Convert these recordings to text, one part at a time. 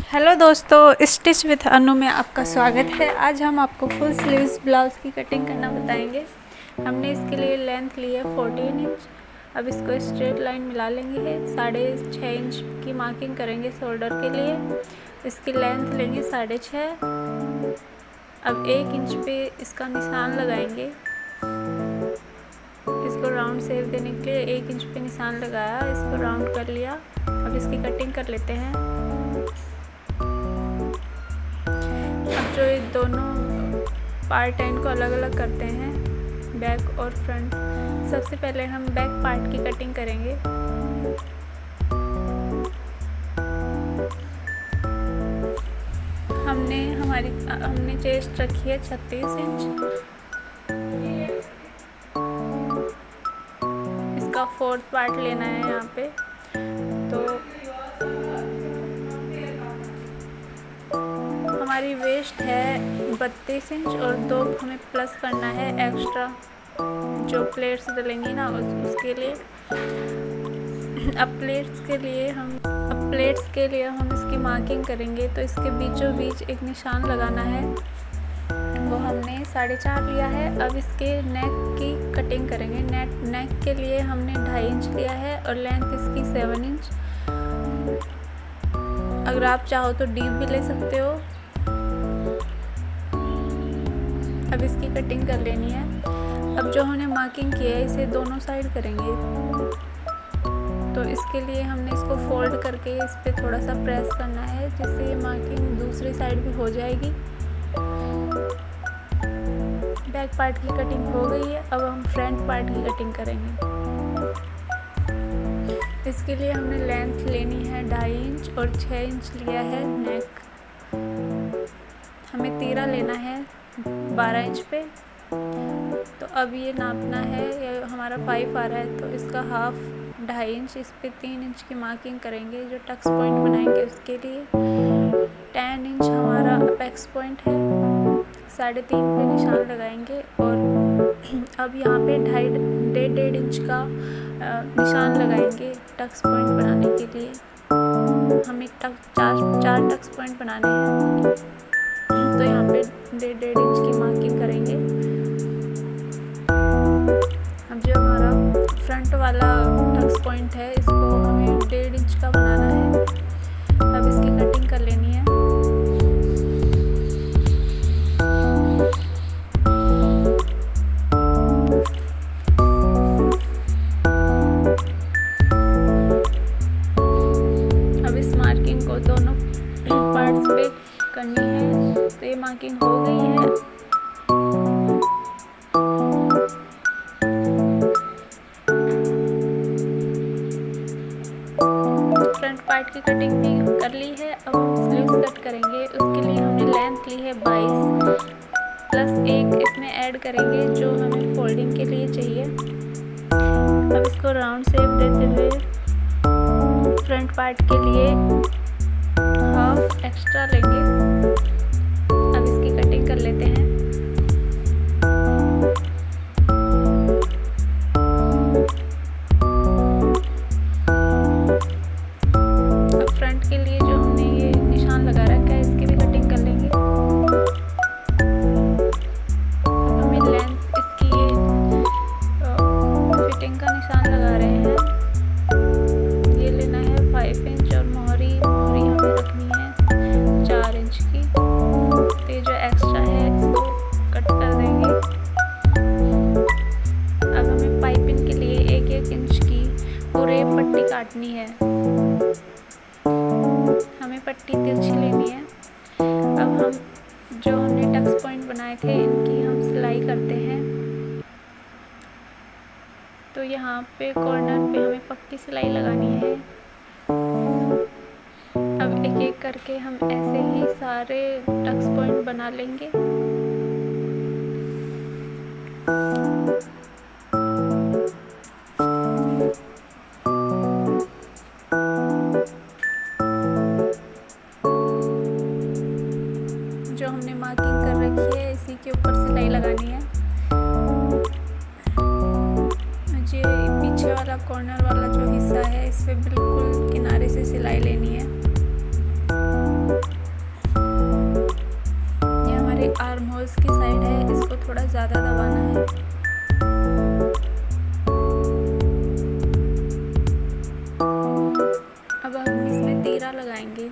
Hello दोस्तों, stitch with अनु में आपका स्वागत है। आज हम आपको फुल स्लीव्स ब्लाउज़ की कटिंग करना बताएंगे। हमने इसके लिए लेंथ ली है 14 इंच। अब इसको स्ट्रेट लाइन मिला लेंगे। 6.5 इंच की मार्किंग करेंगे शोल्डर के लिए। इसकी लेंथ लेंगे 6.5। अब 1 इंच पे इसका निशान लगाएंगे। इसको राउंड शेप देने के लिए 1 इंच पे निशान लगाया, इसको राउंड कर लिया। अब इसकी कटिंग कर लेते हैं। अब जो ये दोनों पार्ट हैं इनको अलग अलग करते हैं, बैक और फ्रंट। सबसे पहले हम बैक पार्ट की कटिंग करेंगे। हमने चेस्ट रखी है 36 इंच। इसका 4th पार्ट लेना है यहाँ पे। तो हमारी वेस्ट है 32 इंच और 2 हमें प्लस करना है एक्स्ट्रा, जो प्लेट्स डलेंगी ना उसके लिए। अब प्लेट्स के लिए हम इसकी मार्किंग करेंगे। तो इसके बीचों बीच एक निशान लगाना है, वो हमने 4.5 लिया है। अब इसके नेक की कटिंग करेंगे। नेक के लिए हमने 2.5 इंच लिया है और लेंथ इसकी 7 इंच। अगर आप चाहो तो डीप भी ले सकते हो। अब इसकी कटिंग कर लेनी है। अब जो हमने मार्किंग की है इसे दोनों साइड करेंगे। तो इसके लिए हमने इसको फोल्ड करके इस पर थोड़ा सा प्रेस करना है, जिससे ये मार्किंग दूसरी साइड भी हो जाएगी। बैक पार्ट की कटिंग हो गई है। अब हम फ्रंट पार्ट की कटिंग करेंगे। इसके लिए हमने लेंथ लेनी है 2.5 इंच और 6 इंच लिया है नेक। हमें तीरा लेना है 12 इंच पे। तो अब ये नापना है, ये हमारा 5 आ रहा है तो इसका हाफ 2.5 इंच, इस पे 3 इंच की मार्किंग करेंगे। जो टक्स पॉइंट बनाएंगे उसके लिए 10 इंच हमारा अपेक्स पॉइंट है। 3.5 पे निशान लगाएंगे और अब यहाँ पे 1.5 इंच का निशान लगाएंगे टक्स पॉइंट बनाने के लिए। हमें चार टक्स पॉइंट बनाने हैं, तो यहाँ पे 1.5 इंच की मार्किंग करेंगे। अब जो हमारा फ्रंट वाला टक्स पॉइंट है इसको हमें 1.5 इंच का बनाना है। अब इसकी कटिंग कर लेनी है। अब इस मार्किंग को दोनों पार्ट्स पे करनी है। तो ये मार्किंग हो गई है। फ्रंट पार्ट की कटिंग भी कर ली है। अब हम स्लीव्स कट करेंगे। उसके लिए हमने लेंथ ली है 22 प्लस 1 इसमें ऐड करेंगे, जो हमें फोल्डिंग के लिए चाहिए। अब इसको राउंड शेप देते हुए फ्रंट पार्ट के लिए हाफ एक्स्ट्रा लेंगे। अब इसकी कटिंग कर लेते हैं। अब फ्रंट के लिए जो हमने ये निशान लगा रखा है इसकी भी कटिंग कर लेंगे। अब हमें लेंथ इसकी फिटिंग का निशान लगा रहे हैं। ये लेना है 5 इंच और मोहरी हमें रखनी है 4 इंच की। तो ये जो एक्स्ट्रा है इसको कट कर देंगे। अब हमें पाइपिंग के लिए 1-1 इंच की पूरे पट्टी काटनी है। हमें पट्टी तिरछी लेनी है। अब हम जो हमने टक्स पॉइंट बनाए थे इनकी हम सिलाई करते हैं। तो यहाँ पे कॉर्नर पे हमें पक्की सिलाई लगानी है। अब एक एक करके हम ऐसे ही सारे टक्स पॉइंट बना लेंगे। जो हमने मार्किंग कर रखी है इसी के ऊपर सिलाई लगानी है। मुझे पीछे वाला कॉर्नर वाला जो हिस्सा है इस पे बिल्कुल किनारे से सिलाई लेनी है। इसकी साइड है इसको थोड़ा ज़्यादा दबाना है। अब हम इसमें तीरा लगाएंगे।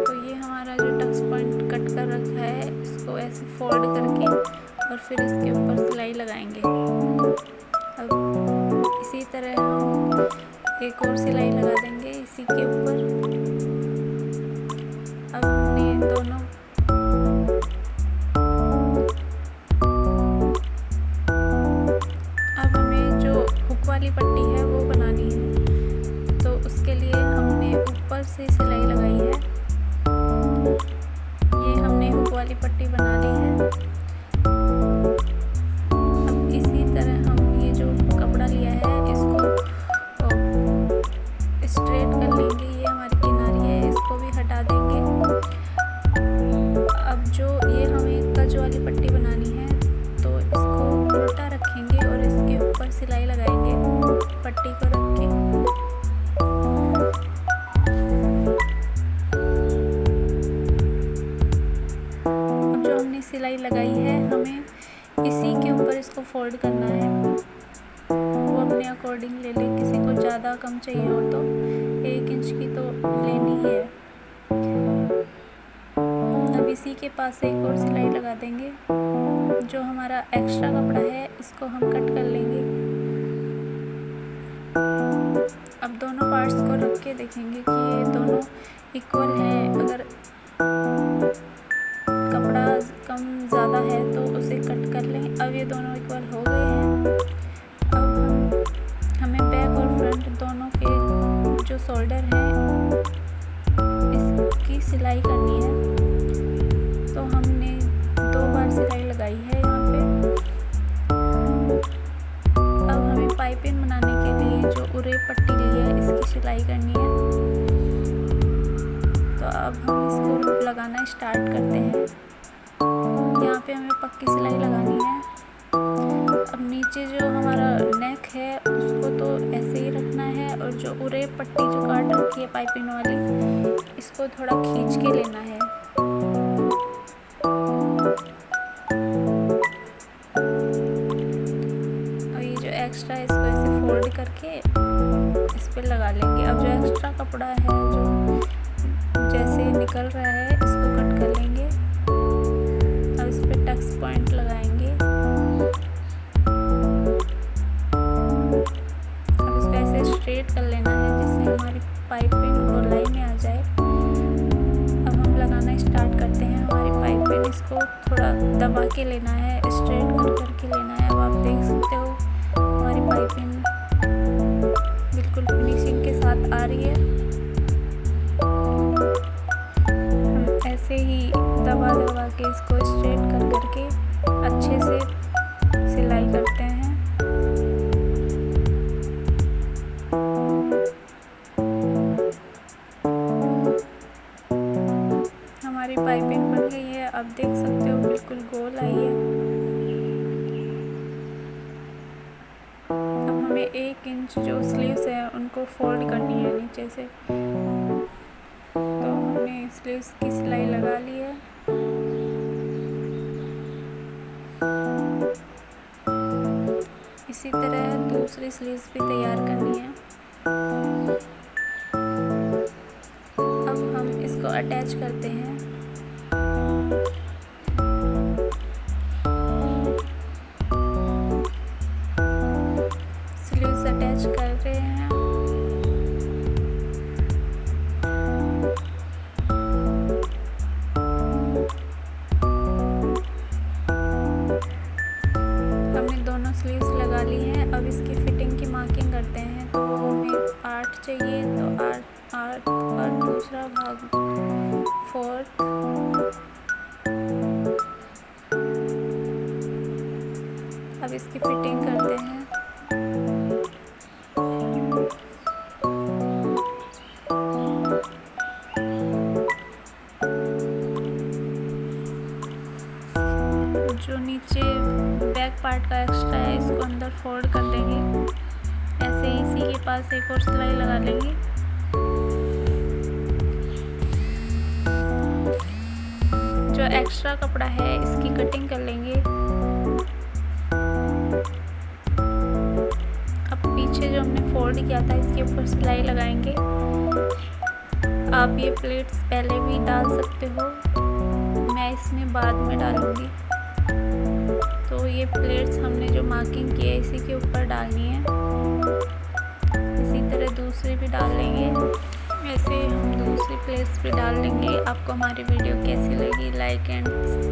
तो ये हमारा जो टक्स पॉइंट कट कर रखा है इसको ऐसे फोल्ड करके और फिर इसके ऊपर सिलाई लगाएंगे। अब इसी तरह हम एक और सिलाई लगा देंगे इसी के ऊपर। अब हमने दोनों अब हमें जो हुक वाली पट्टी है वो बनानी है। तो उसके लिए हमने ऊपर से सिलाई लगाई है। ये हमने हुक वाली पट्टी बना ली है। अब इसी तरह हम ये जो कपड़ा लिया है इसको स्ट्रेट कर लेंगे। ये हमारी किनारी है इसको भी हटा देंगे। अब जो ये हमें कज वाली पट्टी बनानी है तो इसको उल्टा रखेंगे और इसके ऊपर सिलाई लगाएंगे पट्टी को रख के। अब जो हमने सिलाई लगाई है हमें इसी के ऊपर इसको फोल्ड करना है। वो अपने अकॉर्डिंग ले लें, किसी को ज़्यादा कम चाहिए हो तो 1 इंच की तो लेनी है। अब इसी के पास एक और सिलाई लगा देंगे। जो हमारा एक्स्ट्रा कपड़ा है इसको हम कट कर लेंगे। अब दोनों पार्ट्स को रख के देखेंगे कि ये दोनों इक्वल है। अगर कपड़ा कम ज़्यादा है तो उसे कट कर लें। अब ये दोनों इक्वल हो गए हैं। अब हमें बैक और फ्रंट दोनों के जो शोल्डर हैं इसकी सिलाई करनी है। तो हमने 2 बार सिलाई लगाई है यहाँ पे। अब हमें पाइपिंग बनाने के लिए जो उरे पट्टी ली है इसकी सिलाई करनी है। तो अब हम इसको लगाना स्टार्ट करते हैं। यहाँ पे हमें पक्की सिलाई लगानी है। अब नीचे जो हमारा नेक है उसको तो ऐसे ही रखना है और जो उरे पट्टी जो काट रखी है पाइपिंग वाली इसको थोड़ा खींच के लेना है। और ये जो एक्स्ट्रा है इसको ऐसे फोल्ड करके इस पर लगा लेंगे। अब जो एक्स्ट्रा कपड़ा है जो जैसे निकल रहा है इसको कट कर लेंगे। अब इस पर टक्स पॉइंट लगाएंगे। अब इसको ऐसे स्ट्रेट कर लेना है जिससे हमारी पाइपिंग गोलाई में आ जाए। अब हम लगाना स्टार्ट करते हैं हमारी पाइपिंग। इसको थोड़ा दबा के लेना है, स्ट्रेट कर करके लेना है। अब आप देख सकते हो हमारी पाइपिंग बिल्कुल फिनिशिंग के साथ आ रही है। हम ऐसे ही दबा दबा के इसको स्ट्रेट कर करके अच्छे से सिलाई करते हैं। हमारी पाइपिंग बन गई है। अब देख सकते हो बिल्कुल गोल आई है। अब हमें 1 इंच जो स्लीव्स है उनको फोल्ड करनी है नीचे से। तो हमने स्लीव्स की सिलाई लगा ली है। इसी तरह दूसरी स्लीव्स भी तैयार करनी है। अब हम इसको अटैच करते हैं। स्लीव्स अटैच कर रहे हैं। हमने दोनों स्लीव्स लगा ली हैं। अब इसकी फिटिंग की मार्किंग करते हैं। तो हमें 8 चाहिए तो 8 और दूसरा भाग 4। अब इसकी फिटिंग करते हैं। जो नीचे बैक पार्ट का एक्स्ट्रा है इसको अंदर फोल्ड कर देंगे। ऐसे इसी के पास एक और सिलाई लगा लेंगे। जो एक्स्ट्रा कपड़ा है इसकी कटिंग कर लेंगे। अब पीछे जो हमने फोल्ड किया था इसके ऊपर सिलाई लगाएंगे। आप ये प्लेट्स पहले भी डाल सकते हो, मैं इसमें बाद में डालूँगी। तो ये प्लेट्स हमने जो मार्किंग की है इसी के ऊपर डालनी है। इसी तरह दूसरी भी डाल लेंगे, ऐसे हम दूसरी प्लेट्स भी डाल लेंगे। आपको हमारी वीडियो कैसी लगी, लाइक एंड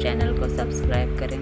चैनल को सब्सक्राइब करें।